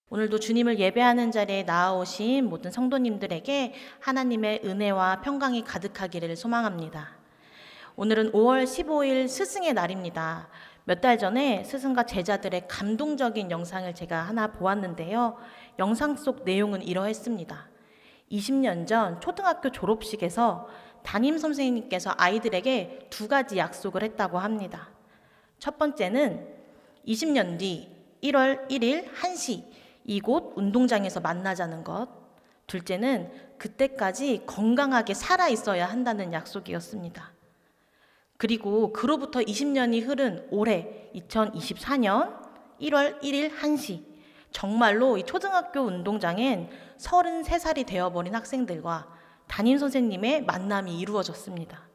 오늘도 주님을 예배하는 자리에 나아오신 모든 성도님들에게 하나님의 은혜와 평강이 가득하기를 소망합니다. 오늘은 5월 15일 스승의 날입니다. 몇 달 전에 스승과 제자들의 감동적인 영상을 제가 하나 보았는데요. 영상 속 내용은 이러했습니다. 20년 전 초등학교 졸업식에서 담임 선생님께서 아이들에게 두 가지 약속을 했다고 합니다. 첫 번째는 20년 뒤 1월 1일 1시 이곳 운동장에서 만나자는 것. 둘째는 그때까지 건강하게 살아 있어야 한다는 약속이었습니다. 그리고 그로부터 20년이 흐른 올해 2024년 1월 1일 1시 정말로 이 초등학교 운동장엔 33살이 되어버린 학생들과 담임 선생님의 만남이 이루어졌습니다.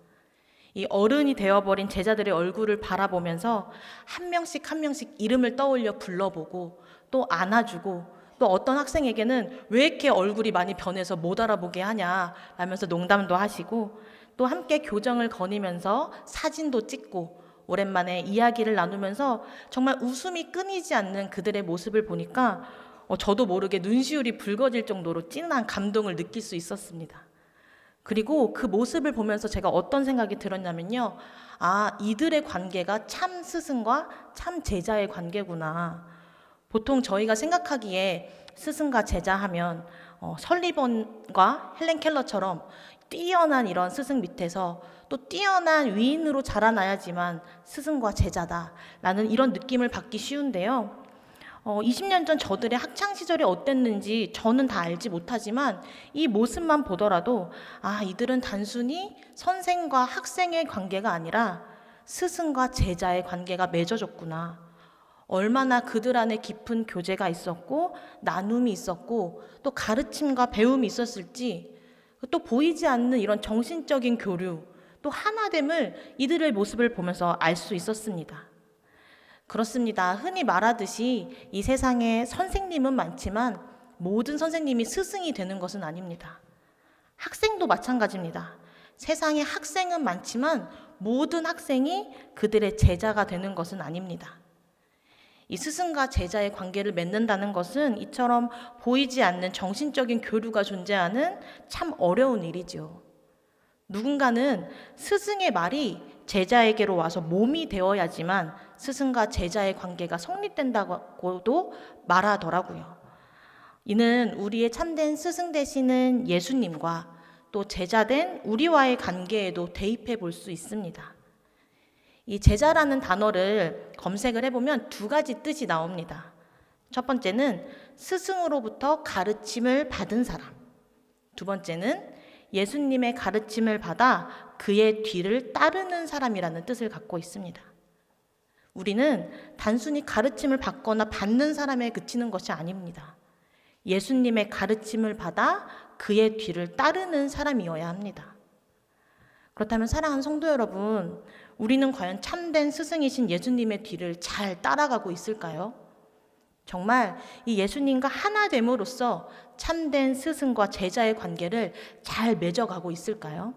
이 어른이 되어버린 제자들의 얼굴을 바라보면서 한 명씩 한 명씩 이름을 떠올려 불러보고 또 안아주고 또 어떤 학생에게는 왜 이렇게 얼굴이 많이 변해서 못 알아보게 하냐 라면서 농담도 하시고 또 함께 교정을 거니면서 사진도 찍고 오랜만에 이야기를 나누면서 정말 웃음이 끊이지 않는 그들의 모습을 보니까 저도 모르게 눈시울이 붉어질 정도로 찐한 감동을 느낄 수 있었습니다. 그리고 그 모습을 보면서 제가 어떤 생각이 들었냐면요. 이들의 관계가 참 스승과 참 제자의 관계구나. 보통 저희가 생각하기에 스승과 제자 하면 설리번과 헬렌 켈러처럼 뛰어난 이런 스승 밑에서 또 뛰어난 위인으로 자라나야지만 스승과 제자다라는 이런 느낌을 받기 쉬운데요. 20년 전 저들의 학창시절이 어땠는지 저는 다 알지 못하지만 이 모습만 보더라도 이들은 단순히 선생과 학생의 관계가 아니라 스승과 제자의 관계가 맺어졌구나. 얼마나 그들 안에 깊은 교제가 있었고 나눔이 있었고 또 가르침과 배움이 있었을지 또 보이지 않는 이런 정신적인 교류 또 하나됨을 이들의 모습을 보면서 알 수 있었습니다. 그렇습니다. 흔히 말하듯이 이 세상에 선생님은 많지만 모든 선생님이 스승이 되는 것은 아닙니다. 학생도 마찬가지입니다. 세상에 학생은 많지만 모든 학생이 그들의 제자가 되는 것은 아닙니다. 이 스승과 제자의 관계를 맺는다는 것은 이처럼 보이지 않는 정신적인 교류가 존재하는 참 어려운 일이죠. 누군가는 스승의 말이 제자에게로 와서 몸이 되어야지만 스승과 제자의 관계가 성립된다고도 말하더라고요. 이는 우리의 참된 스승 되시는 예수님과 또 제자된 우리와의 관계에도 대입해 볼 수 있습니다. 이 제자라는 단어를 검색을 해보면 두 가지 뜻이 나옵니다. 첫 번째는 스승으로부터 가르침을 받은 사람. 두 번째는 예수님의 가르침을 받아 그의 뒤를 따르는 사람이라는 뜻을 갖고 있습니다. 우리는 단순히 가르침을 받거나 받는 사람에 그치는 것이 아닙니다. 예수님의 가르침을 받아 그의 뒤를 따르는 사람이어야 합니다. 그렇다면 사랑하는 성도 여러분, 우리는 과연 참된 스승이신 예수님의 뒤를 잘 따라가고 있을까요? 정말 이 예수님과 하나 됨으로써 참된 스승과 제자의 관계를 잘 맺어가고 있을까요?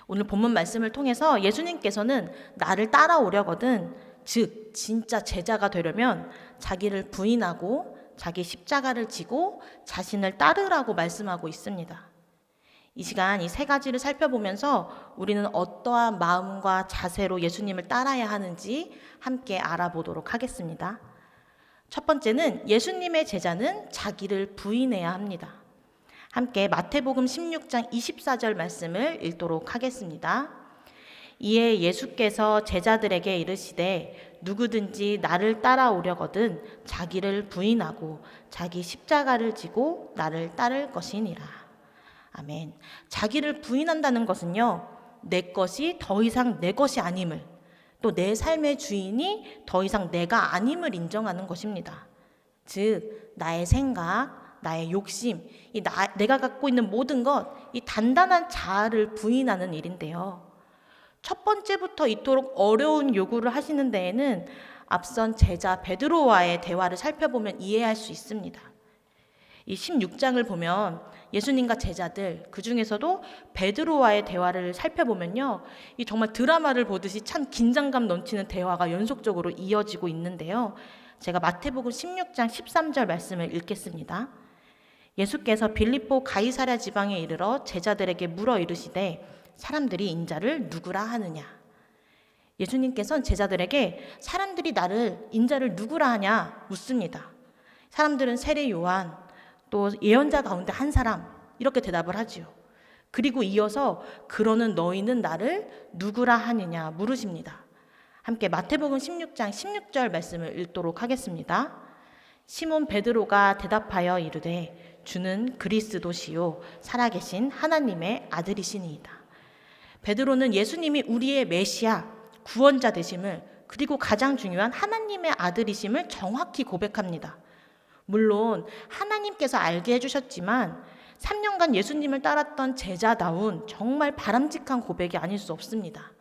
오늘 본문 말씀을 통해서 예수님께서는 나를 따라오려거든, 즉 진짜 제자가 되려면 자기를 부인하고 자기 십자가를 지고 자신을 따르라고 말씀하고 있습니다. 이 시간 이 세 가지를 살펴보면서 우리는 어떠한 마음과 자세로 예수님을 따라야 하는지 함께 알아보도록 하겠습니다. 첫 번째는 예수님의 제자는 자기를 부인해야 합니다. 함께 마태복음 16장 24절 말씀을 읽도록 하겠습니다. 이에 예수께서 제자들에게 이르시되 누구든지 나를 따라오려거든 자기를 부인하고 자기 십자가를 지고 나를 따를 것이니라. 아멘. 자기를 부인한다는 것은요, 내 것이 더 이상 내 것이 아님을, 또 내 삶의 주인이 더 이상 내가 아님을 인정하는 것입니다. 즉 나의 생각, 나의 욕심, 내가 갖고 있는 모든 것, 이 단단한 자아를 부인하는 일인데요. 첫 번째부터 이토록 어려운 요구를 하시는 데에는 앞선 제자 베드로와의 대화를 살펴보면 이해할 수 있습니다. 이 16장을 보면 예수님과 제자들, 그 중에서도 베드로와의 대화를 살펴보면요, 이 정말 드라마를 보듯이 참 긴장감 넘치는 대화가 연속적으로 이어지고 있는데요. 제가 마태복음 16장 13절 말씀을 읽겠습니다. 예수께서 빌립보 가이사랴 지방에 이르러 제자들에게 물어 이르시되 사람들이 인자를 누구라 하느냐. 예수님께서는 제자들에게 사람들이 나를 인자를 누구라 하냐 묻습니다. 사람들은 세례 요한, 또 예언자 가운데 한 사람 이렇게 대답을 하지요. 그리고 이어서 그러는 너희는 나를 누구라 하느냐 물으십니다. 함께 마태복음 16장 16절 말씀을 읽도록 하겠습니다. 시몬 베드로가 대답하여 이르되 주는 그리스도시요 살아계신 하나님의 아들이시니이다. 베드로는 예수님이 우리의 메시아, 구원자 되심을, 그리고 가장 중요한 하나님의 아들이심을 정확히 고백합니다. 물론 하나님께서 알게 해주셨지만 3년간 예수님을 따랐던 제자다운 정말 바람직한 고백이 아닐 수 없습니다.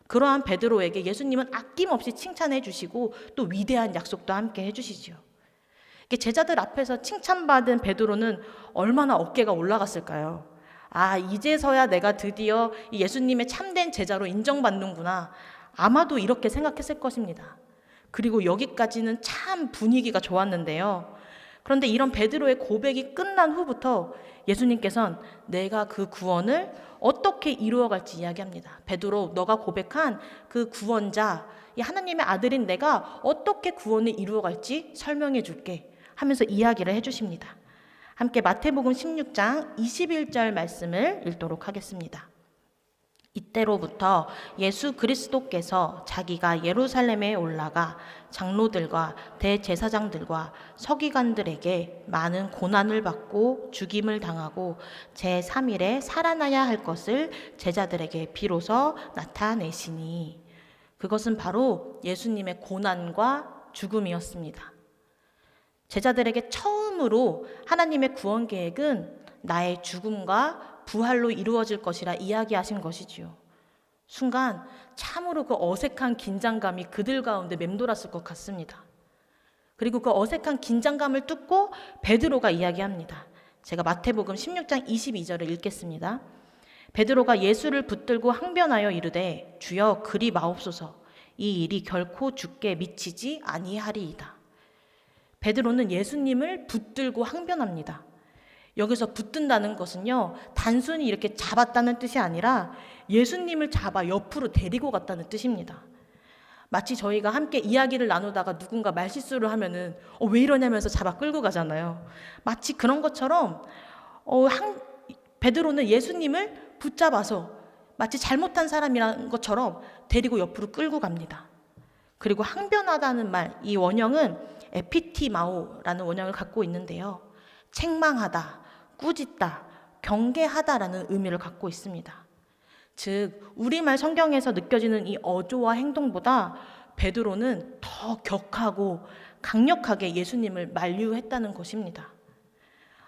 그러한 베드로에게 예수님은 아낌없이 칭찬해 주시고 또 위대한 약속도 함께 해주시죠. 제자들 앞에서 칭찬받은 베드로는 얼마나 어깨가 올라갔을까요? 아, 이제서야 내가 드디어 예수님의 참된 제자로 인정받는구나. 아마도 이렇게 생각했을 것입니다. 그리고 여기까지는 참 분위기가 좋았는데요. 그런데 이런 베드로의 고백이 끝난 후부터 예수님께서는 내가 그 구원을 어떻게 이루어갈지 이야기합니다. 베드로, 너가 고백한 그 구원자, 이 하나님의 아들인 내가 어떻게 구원을 이루어갈지 설명해 줄게 하면서 이야기를 해주십니다. 함께 마태복음 16장 21절 말씀을 읽도록 하겠습니다. 이때로부터 예수 그리스도께서 자기가 예루살렘에 올라가 장로들과 대제사장들과 서기관들에게 많은 고난을 받고 죽임을 당하고 제3일에 살아나야 할 것을 제자들에게 비로소 나타내시니, 그것은 바로 예수님의 고난과 죽음이었습니다. 제자들에게 처음으로 하나님의 구원 계획은 나의 죽음과 부활로 이루어질 것이라 이야기하신 것이지요. 순간 참으로 그 어색한 긴장감이 그들 가운데 맴돌았을 것 같습니다. 그리고 그 어색한 긴장감을 뚫고 베드로가 이야기합니다. 제가 마태복음 16장 22절을 읽겠습니다. 베드로가 예수를 붙들고 항변하여 이르되 주여 그리 마옵소서, 이 일이 결코 주께 미치지 아니하리이다. 베드로는 예수님을 붙들고 항변합니다. 여기서 붙든다는 것은요, 단순히 이렇게 잡았다는 뜻이 아니라 예수님을 잡아 옆으로 데리고 갔다는 뜻입니다. 마치 저희가 함께 이야기를 나누다가 누군가 말실수를 하면은 왜 이러냐면서 잡아 끌고 가잖아요. 마치 그런 것처럼 베드로는 예수님을 붙잡아서 마치 잘못한 사람이라는 것처럼 데리고 옆으로 끌고 갑니다. 그리고 항변하다는 말, 이 원형은 에피티마오라는 원형을 갖고 있는데요. 책망하다, 꾸짖다, 경계하다라는 의미를 갖고 있습니다. 즉, 우리말 성경에서 느껴지는 이 어조와 행동보다 베드로는 더 격하고 강력하게 예수님을 만류했다는 것입니다.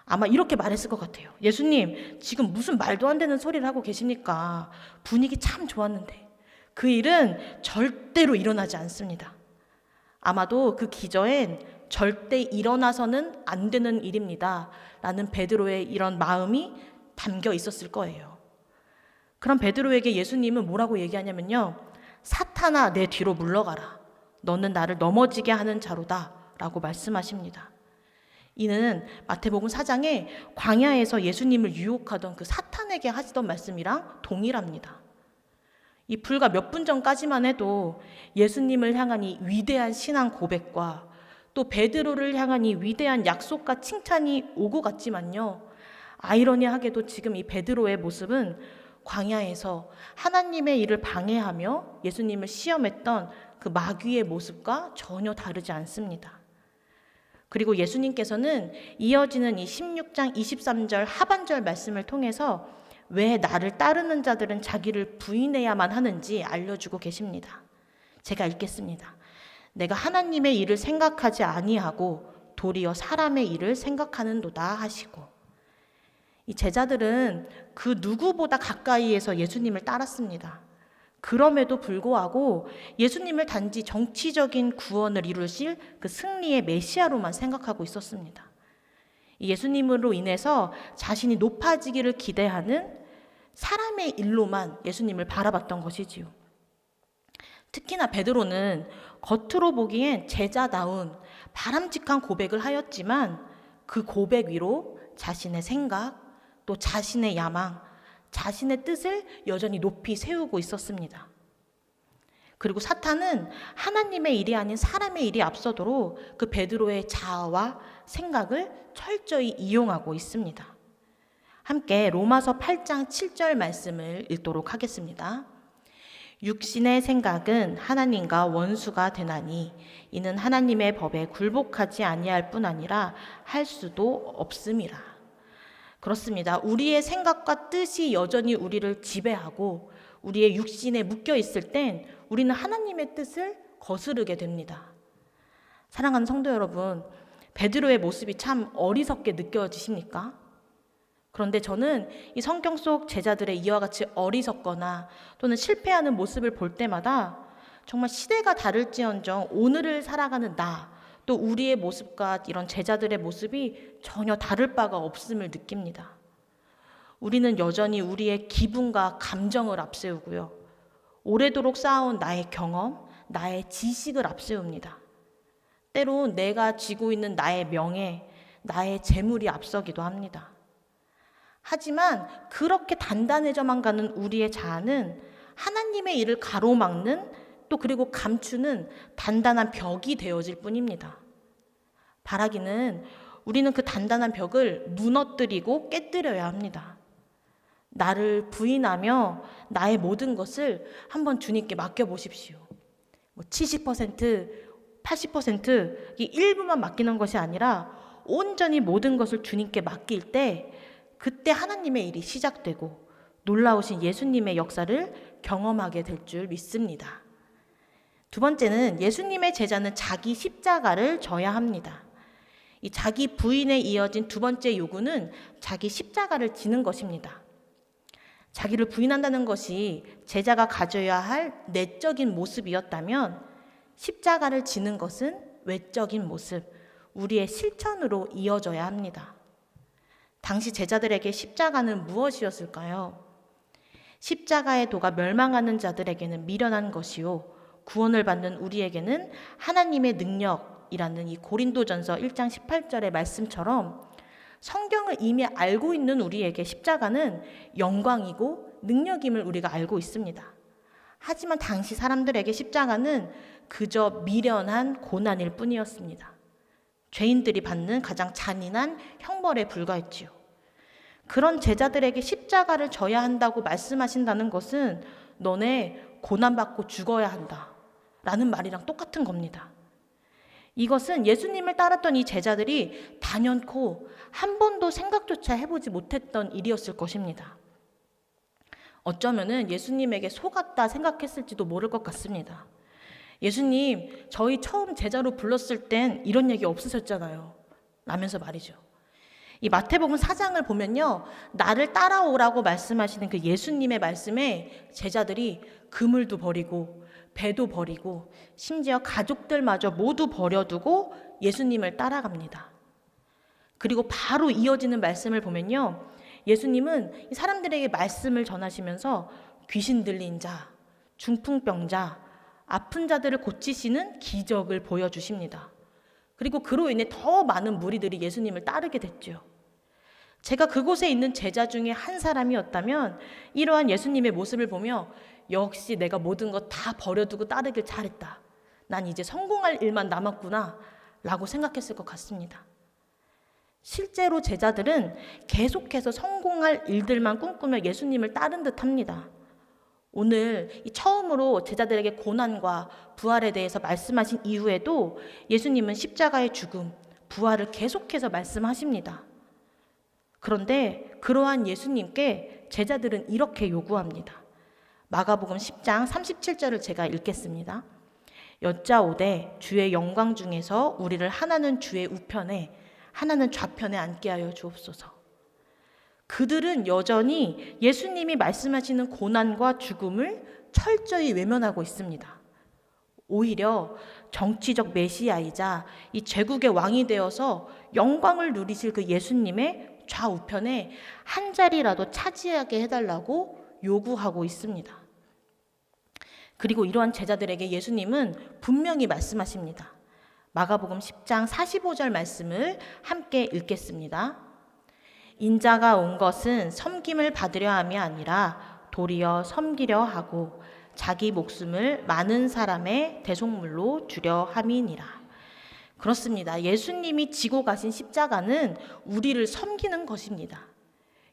아마 이렇게 말했을 것 같아요. 예수님, 지금 무슨 말도 안 되는 소리를 하고 계십니까? 분위기 참 좋았는데. 그 일은 절대로 일어나지 않습니다. 아마도 그 기저엔 절대 일어나서는 안 되는 일입니다 라는 베드로의 이런 마음이 담겨 있었을 거예요. 그럼 베드로에게 예수님은 뭐라고 얘기하냐면요, 사탄아 내 뒤로 물러가라, 너는 나를 넘어지게 하는 자로다 라고 말씀하십니다. 이는 마태복음 4장에 광야에서 예수님을 유혹하던 그 사탄에게 하시던 말씀이랑 동일합니다. 이 불과 몇 분 전까지만 해도 예수님을 향한 이 위대한 신앙 고백과 또 베드로를 향한 이 위대한 약속과 칭찬이 오고 갔지만요, 아이러니하게도 지금 이 베드로의 모습은 광야에서 하나님의 일을 방해하며 예수님을 시험했던 그 마귀의 모습과 전혀 다르지 않습니다. 그리고 예수님께서는 이어지는 이 16장 23절 하반절 말씀을 통해서 왜 나를 따르는 자들은 자기를 부인해야만 하는지 알려주고 계십니다. 제가 읽겠습니다. 내가 하나님의 일을 생각하지 아니하고 도리어 사람의 일을 생각하는도다 하시고. 이 제자들은 그 누구보다 가까이에서 예수님을 따랐습니다. 그럼에도 불구하고 예수님을 단지 정치적인 구원을 이루실 그 승리의 메시아로만 생각하고 있었습니다. 예수님으로 인해서 자신이 높아지기를 기대하는 사람의 일로만 예수님을 바라봤던 것이지요. 특히나 베드로는 겉으로 보기엔 제자다운 바람직한 고백을 하였지만 그 고백 위로 자신의 생각, 또 자신의 야망, 자신의 뜻을 여전히 높이 세우고 있었습니다. 그리고 사탄은 하나님의 일이 아닌 사람의 일이 앞서도록 그 베드로의 자아와 생각을 철저히 이용하고 있습니다. 함께 로마서 8장 7절 말씀을 읽도록 하겠습니다. 육신의 생각은 하나님과 원수가 되나니 이는 하나님의 법에 굴복하지 아니할 뿐 아니라 할 수도 없음이라. 그렇습니다. 우리의 생각과 뜻이 여전히 우리를 지배하고 우리의 육신에 묶여 있을 땐 우리는 하나님의 뜻을 거스르게 됩니다. 사랑하는 성도 여러분, 베드로의 모습이 참 어리석게 느껴지십니까? 그런데 저는 이 성경 속 제자들의 이와 같이 어리석거나 또는 실패하는 모습을 볼 때마다 정말 시대가 다를지언정 오늘을 살아가는 나, 또 우리의 모습과 이런 제자들의 모습이 전혀 다를 바가 없음을 느낍니다. 우리는 여전히 우리의 기분과 감정을 앞세우고요. 오래도록 쌓아온 나의 경험, 나의 지식을 앞세웁니다. 때론 내가 쥐고 있는 나의 명예, 나의 재물이 앞서기도 합니다. 하지만 그렇게 단단해져만 가는 우리의 자아는 하나님의 일을 가로막는 또 그리고 감추는 단단한 벽이 되어질 뿐입니다. 바라기는 우리는 그 단단한 벽을 무너뜨리고 깨뜨려야 합니다. 나를 부인하며 나의 모든 것을 한번 주님께 맡겨보십시오. 70%, 80%, 이 일부만 맡기는 것이 아니라 온전히 모든 것을 주님께 맡길 때 그때 하나님의 일이 시작되고 놀라우신 예수님의 역사를 경험하게 될 줄 믿습니다. 두 번째는 예수님의 제자는 자기 십자가를 져야 합니다. 이 자기 부인에 이어진 두 번째 요구는 자기 십자가를 지는 것입니다. 자기를 부인한다는 것이 제자가 가져야 할 내적인 모습이었다면 십자가를 지는 것은 외적인 모습, 우리의 실천으로 이어져야 합니다. 당시 제자들에게 십자가는 무엇이었을까요? 십자가의 도가 멸망하는 자들에게는 미련한 것이요 구원을 받는 우리에게는 하나님의 능력이라는 이 고린도전서 1장 18절의 말씀처럼 성경을 이미 알고 있는 우리에게 십자가는 영광이고 능력임을 우리가 알고 있습니다. 하지만 당시 사람들에게 십자가는 그저 미련한 고난일 뿐이었습니다. 죄인들이 받는 가장 잔인한 형벌에 불과했지요. 그런 제자들에게 십자가를 져야 한다고 말씀하신다는 것은 너네 고난받고 죽어야 한다 라는 말이랑 똑같은 겁니다. 이것은 예수님을 따랐던 이 제자들이 단연코 한 번도 생각조차 해보지 못했던 일이었을 것입니다. 어쩌면은 예수님에게 속았다 생각했을지도 모를 것 같습니다. 예수님, 저희 처음 제자로 불렀을 땐 이런 얘기 없으셨잖아요. 라면서 말이죠. 이 마태복음 4장을 보면요. 나를 따라오라고 말씀하시는 그 예수님의 말씀에 제자들이 그물도 버리고 배도 버리고 심지어 가족들마저 모두 버려두고 예수님을 따라갑니다. 그리고 바로 이어지는 말씀을 보면요. 예수님은 사람들에게 말씀을 전하시면서 귀신 들린 자, 중풍병자, 아픈 자들을 고치시는 기적을 보여주십니다. 그리고 그로 인해 더 많은 무리들이 예수님을 따르게 됐죠. 제가 그곳에 있는 제자 중에 한 사람이었다면 이러한 예수님의 모습을 보며 역시 내가 모든 것 다 버려두고 따르길 잘했다. 난 이제 성공할 일만 남았구나 라고 생각했을 것 같습니다. 실제로 제자들은 계속해서 성공할 일들만 꿈꾸며 예수님을 따른 듯합니다. 오늘 처음으로 제자들에게 고난과 부활에 대해서 말씀하신 이후에도 예수님은 십자가의 죽음, 부활을 계속해서 말씀하십니다. 그런데 그러한 예수님께 제자들은 이렇게 요구합니다. 마가복음 10장 37절을 제가 읽겠습니다. 여짜오되 주의 영광 중에서 우리를 하나는 주의 우편에 하나는 좌편에 앉게 하여 주옵소서. 그들은 여전히 예수님이 말씀하시는 고난과 죽음을 철저히 외면하고 있습니다. 오히려 정치적 메시아이자 이 제국의 왕이 되어서 영광을 누리실 그 예수님의 좌우편에 한 자리라도 차지하게 해달라고 요구하고 있습니다. 그리고 이러한 제자들에게 예수님은 분명히 말씀하십니다. 마가복음 10장 45절 말씀을 함께 읽겠습니다. 인자가 온 것은 섬김을 받으려 함이 아니라 도리어 섬기려 하고 자기 목숨을 많은 사람의 대속물로 주려 함이니라. 그렇습니다. 예수님이 지고 가신 십자가는 우리를 섬기는 것입니다.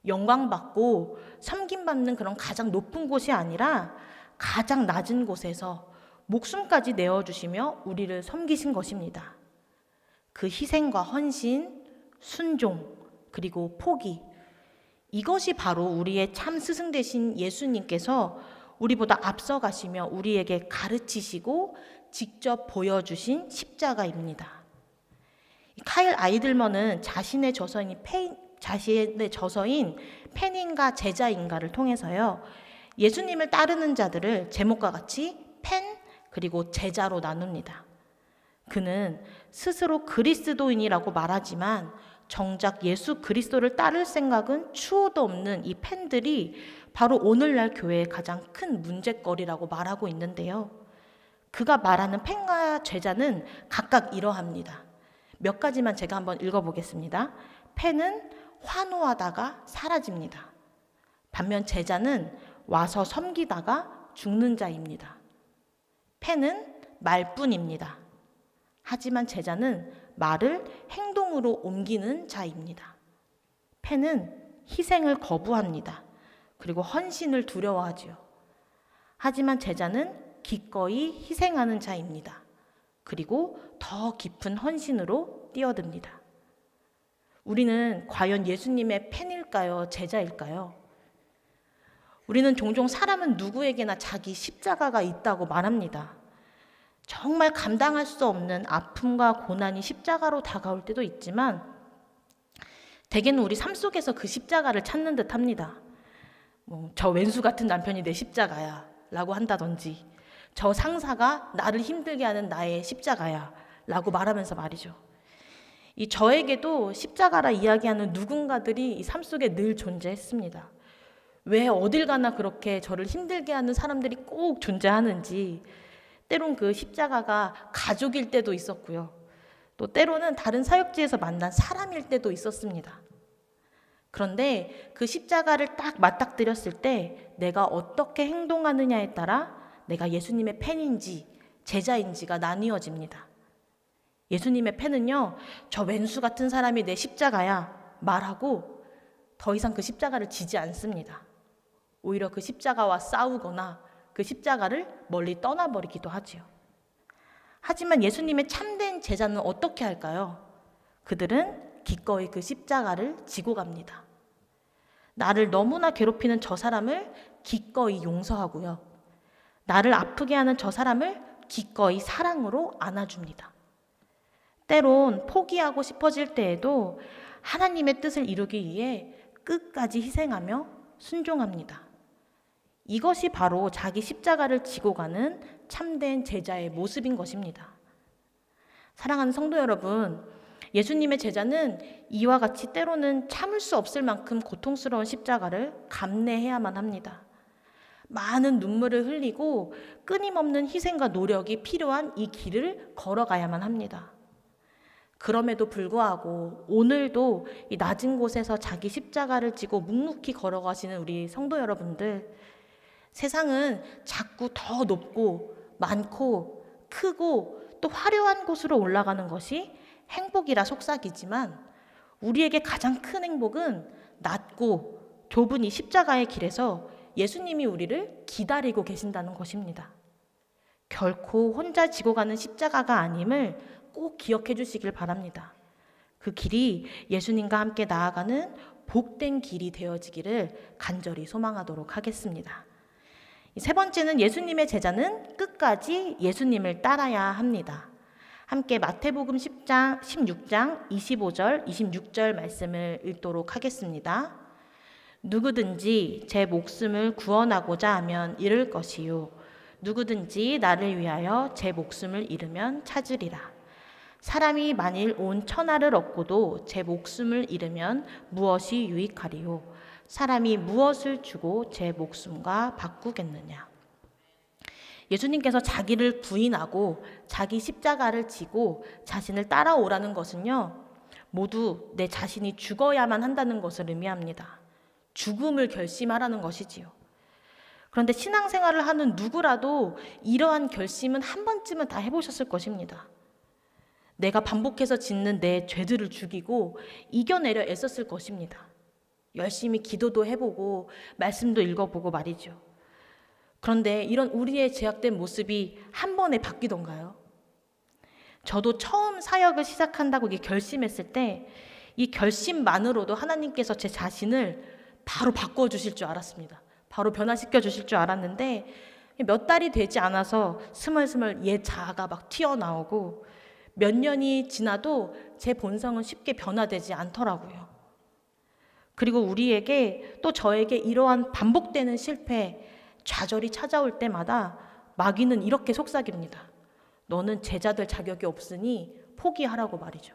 영광받고 섬김받는 그런 가장 높은 곳이 아니라 가장 낮은 곳에서 목숨까지 내어주시며 우리를 섬기신 것입니다. 그 희생과 헌신, 순종, 그리고 포기, 이것이 바로 우리의 참 스승 되신 예수님께서 우리보다 앞서가시며 우리에게 가르치시고 직접 보여주신 십자가입니다. 카일 아이들먼은 자신의 저서인 펜인가 제자인가를 통해서요, 예수님을 따르는 자들을 제목과 같이 펜 그리고 제자로 나눕니다. 그는 스스로 그리스도인이라고 말하지만 정작 예수 그리스도를 따를 생각은 추호도 없는 이 펜들이 바로 오늘날 교회의 가장 큰 문제거리라고 말하고 있는데요. 그가 말하는 펜과 제자는 각각 이러합니다. 몇 가지만 제가 한번 읽어보겠습니다. 펜은 환호하다가 사라집니다. 반면 제자는 와서 섬기다가 죽는 자입니다. 펜은 말뿐입니다. 하지만 제자는 말을 행동으로 옮기는 자입니다. 펜은 희생을 거부합니다. 그리고 헌신을 두려워하지요. 하지만 제자는 기꺼이 희생하는 자입니다. 그리고 더 깊은 헌신으로 뛰어듭니다. 우리는 과연 예수님의 펜일까요? 제자일까요? 우리는 종종 사람은 누구에게나 자기 십자가가 있다고 말합니다. 정말 감당할 수 없는 아픔과 고난이 십자가로 다가올 때도 있지만 대개는 우리 삶 속에서 그 십자가를 찾는 듯 합니다. 저 왼수 같은 남편이 내 십자가야 라고 한다든지, 저 상사가 나를 힘들게 하는 나의 십자가야 라고 말하면서 말이죠. 이 저에게도 십자가라 이야기하는 누군가들이 이 삶 속에 늘 존재했습니다. 왜 어딜 가나 그렇게 저를 힘들게 하는 사람들이 꼭 존재하는지, 때론 그 십자가가 가족일 때도 있었고요. 또 때로는 다른 사역지에서 만난 사람일 때도 있었습니다. 그런데 그 십자가를 딱 맞닥뜨렸을 때 내가 어떻게 행동하느냐에 따라 내가 예수님의 펜인지 제자인지가 나뉘어집니다. 예수님의 펜은요, 저 왼수 같은 사람이 내 십자가야 말하고 더 이상 그 십자가를 지지 않습니다. 오히려 그 십자가와 싸우거나 그 십자가를 멀리 떠나버리기도 하지요. 하지만 예수님의 참된 제자는 어떻게 할까요? 그들은 기꺼이 그 십자가를 지고 갑니다. 나를 너무나 괴롭히는 저 사람을 기꺼이 용서하고요. 나를 아프게 하는 저 사람을 기꺼이 사랑으로 안아줍니다. 때론 포기하고 싶어질 때에도 하나님의 뜻을 이루기 위해 끝까지 희생하며 순종합니다. 이것이 바로 자기 십자가를 지고 가는 참된 제자의 모습인 것입니다. 사랑하는 성도 여러분, 예수님의 제자는 이와 같이 때로는 참을 수 없을 만큼 고통스러운 십자가를 감내해야만 합니다. 많은 눈물을 흘리고 끊임없는 희생과 노력이 필요한 이 길을 걸어가야만 합니다. 그럼에도 불구하고 오늘도 이 낮은 곳에서 자기 십자가를 지고 묵묵히 걸어가시는 우리 성도 여러분들, 세상은 자꾸 더 높고 많고 크고 또 화려한 곳으로 올라가는 것이 행복이라 속삭이지만 우리에게 가장 큰 행복은 낮고 좁은 이 십자가의 길에서 예수님이 우리를 기다리고 계신다는 것입니다. 결코 혼자 지고 가는 십자가가 아님을 꼭 기억해 주시길 바랍니다. 그 길이 예수님과 함께 나아가는 복된 길이 되어지기를 간절히 소망하도록 하겠습니다. 세 번째는 예수님의 제자는 끝까지 예수님을 따라야 합니다. 함께 마태복음 16장 25절, 26절 말씀을 읽도록 하겠습니다. 누구든지 제 목숨을 구원하고자 하면 잃을 것이요. 누구든지 나를 위하여 제 목숨을 잃으면 찾으리라. 사람이 만일 온 천하를 얻고도 제 목숨을 잃으면 무엇이 유익하리요? 사람이 무엇을 주고 제 목숨과 바꾸겠느냐? 예수님께서 자기를 부인하고 자기 십자가를 지고 자신을 따라오라는 것은요, 모두 내 자신이 죽어야만 한다는 것을 의미합니다. 죽음을 결심하라는 것이지요. 그런데 신앙생활을 하는 누구라도 이러한 결심은 한 번쯤은 다 해보셨을 것입니다. 내가 반복해서 짓는 내 죄들을 죽이고 이겨내려 애썼을 것입니다. 열심히 기도도 해보고 말씀도 읽어보고 말이죠. 그런데 이런 우리의 제약된 모습이 한 번에 바뀌던가요? 저도 처음 사역을 시작한다고 결심했을 때 이 결심만으로도 하나님께서 제 자신을 바로 바꿔주실 줄 알았습니다. 바로 변화시켜 주실 줄 알았는데 몇 달이 되지 않아서 스멀스멀 옛 자아가 막 튀어나오고 몇 년이 지나도 제 본성은 쉽게 변화되지 않더라고요. 그리고 우리에게 또 저에게 이러한 반복되는 실패, 좌절이 찾아올 때마다 마귀는 이렇게 속삭입니다. 너는 제자될 자격이 없으니 포기하라고 말이죠.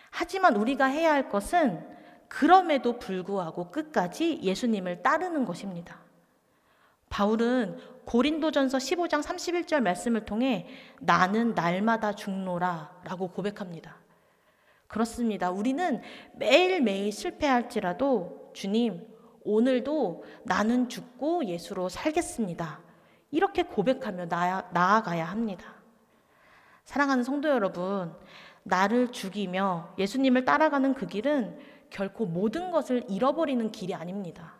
하지만 우리가 해야 할 것은 그럼에도 불구하고 끝까지 예수님을 따르는 것입니다. 바울은 고린도전서 15장 31절 말씀을 통해 나는 날마다 죽노라 라고 고백합니다. 그렇습니다. 우리는 매일매일 실패할지라도 주님, 오늘도 나는 죽고 예수로 살겠습니다. 이렇게 고백하며 나아가야 합니다. 사랑하는 성도 여러분, 나를 죽이며 예수님을 따라가는 그 길은 결코 모든 것을 잃어버리는 길이 아닙니다.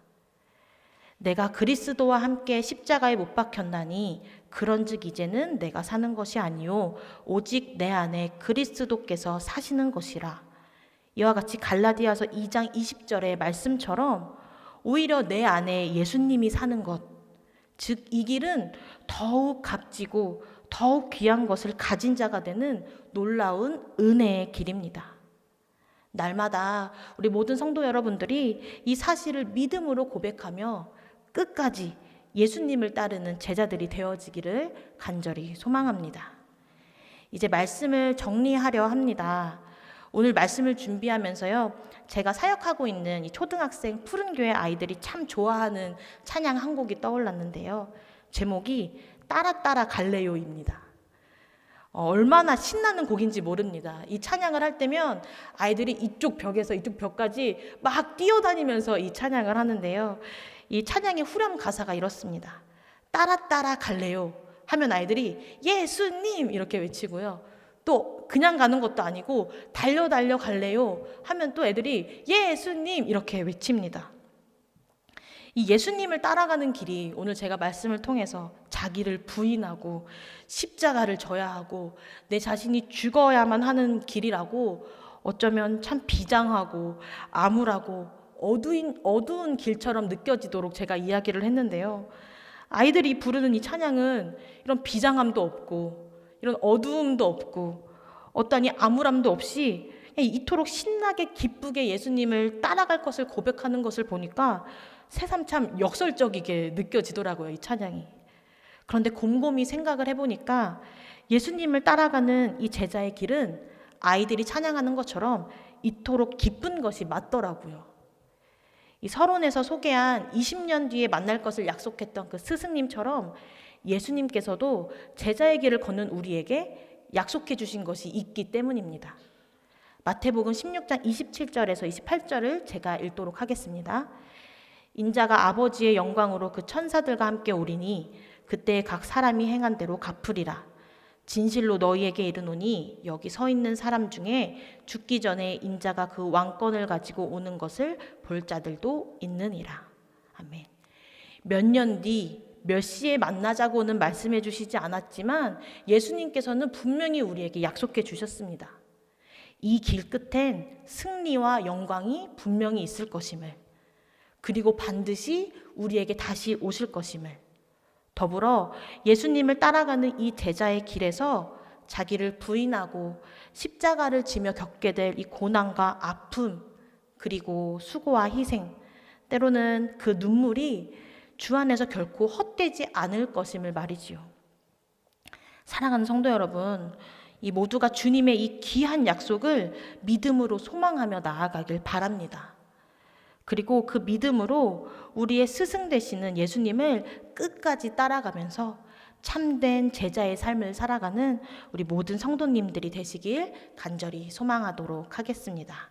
내가 그리스도와 함께 십자가에 못 박혔나니 그런즉 이제는 내가 사는 것이 아니요 오직 내 안에 그리스도께서 사시는 것이라. 이와 같이 갈라디아서 2장 20절의 말씀처럼 오히려 내 안에 예수님이 사는 것, 즉 이 길은 더욱 값지고 더욱 귀한 것을 가진 자가 되는 놀라운 은혜의 길입니다. 날마다 우리 모든 성도 여러분들이 이 사실을 믿음으로 고백하며 끝까지 예수님을 따르는 제자들이 되어지기를 간절히 소망합니다. 이제 말씀을 정리하려 합니다. 오늘 말씀을 준비하면서요, 제가 사역하고 있는 이 초등학생 푸른교회 아이들이 참 좋아하는 찬양 한 곡이 떠올랐는데요. 제목이 따라 따라 갈래요입니다. 얼마나 신나는 곡인지 모릅니다. 이 찬양을 할 때면 아이들이 이쪽 벽에서 이쪽 벽까지 막 뛰어다니면서 이 찬양을 하는데요. 이 찬양의 후렴 가사가 이렇습니다. 따라 따라 갈래요 하면 아이들이 예수님 이렇게 외치고요. 또 그냥 가는 것도 아니고 달려 달려 갈래요 하면 또 애들이 예수님 이렇게 외칩니다. 이 예수님을 따라가는 길이 오늘 제가 말씀을 통해서 자기를 부인하고 십자가를 져야 하고 내 자신이 죽어야만 하는 길이라고 어쩌면 참 비장하고 암울하고 어두운 길처럼 느껴지도록 제가 이야기를 했는데요. 아이들이 부르는 이 찬양은 이런 비장함도 없고 이런 어두움도 없고 어떠한 이 암울함도 없이 이토록 신나게 기쁘게 예수님을 따라갈 것을 고백하는 것을 보니까 새삼 참 역설적이게 느껴지더라고요, 이 찬양이. 그런데 곰곰이 생각을 해보니까 예수님을 따라가는 이 제자의 길은 아이들이 찬양하는 것처럼 이토록 기쁜 것이 맞더라고요. 이 서론에서 소개한 20년 뒤에 만날 것을 약속했던 그 스승님처럼 예수님께서도 제자의 길을 걷는 우리에게 약속해 주신 것이 있기 때문입니다. 마태복음 16장 27절에서 28절을 제가 읽도록 하겠습니다. 인자가 아버지의 영광으로 그 천사들과 함께 오리니 그때 각 사람이 행한 대로 갚으리라. 진실로 너희에게 이르노니 여기 서 있는 사람 중에 죽기 전에 인자가 그 왕권을 가지고 오는 것을 볼 자들도 있느니라. 아멘. 몇 년 뒤 몇 시에 만나자고는 말씀해 주시지 않았지만 예수님께서는 분명히 우리에게 약속해 주셨습니다. 이 길 끝엔 승리와 영광이 분명히 있을 것임을, 그리고 반드시 우리에게 다시 오실 것임을, 더불어 예수님을 따라가는 이 제자의 길에서 자기를 부인하고 십자가를 지며 겪게 될 이 고난과 아픔, 그리고 수고와 희생, 때로는 그 눈물이 주 안에서 결코 헛되지 않을 것임을 말이지요. 사랑하는 성도 여러분, 이 모두가 주님의 이 귀한 약속을 믿음으로 소망하며 나아가길 바랍니다. 그리고 그 믿음으로 우리의 스승 되시는 예수님을 끝까지 따라가면서 참된 제자의 삶을 살아가는 우리 모든 성도님들이 되시길 간절히 소망하도록 하겠습니다.